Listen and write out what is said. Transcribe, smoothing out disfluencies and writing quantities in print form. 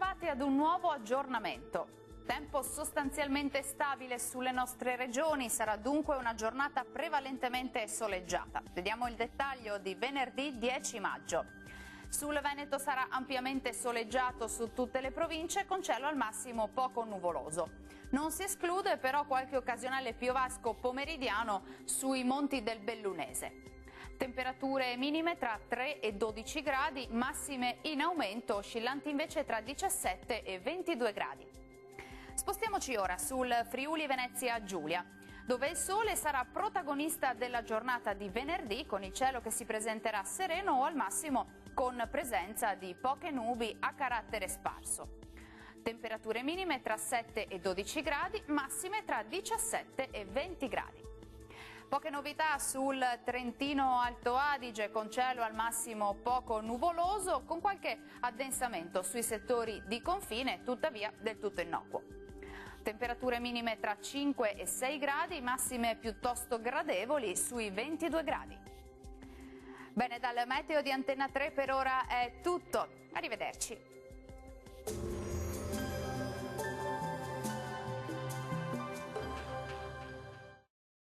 Bentrovati ad un nuovo aggiornamento. Tempo sostanzialmente stabile sulle nostre regioni, sarà dunque una giornata prevalentemente soleggiata. Vediamo il dettaglio di venerdì 10 maggio. Sul Veneto sarà ampiamente soleggiato su tutte le province con cielo al massimo poco nuvoloso. Non si esclude però qualche occasionale piovasco pomeridiano sui monti del Bellunese. Temperature minime tra 3 e 12 gradi, massime in aumento, oscillanti invece tra 17 e 22 gradi. Spostiamoci ora sul Friuli Venezia Giulia, dove il sole sarà protagonista della giornata di venerdì, con il cielo che si presenterà sereno o al massimo con presenza di poche nubi a carattere sparso. Temperature minime tra 7 e 12 gradi, massime tra 17 e 20 gradi. Poche novità sul Trentino Alto Adige, con cielo al massimo poco nuvoloso, con qualche addensamento sui settori di confine, tuttavia del tutto innocuo. Temperature minime tra 5 e 6 gradi, massime piuttosto gradevoli sui 22 gradi. Bene, dal meteo di Antenna 3 per ora è tutto. Arrivederci.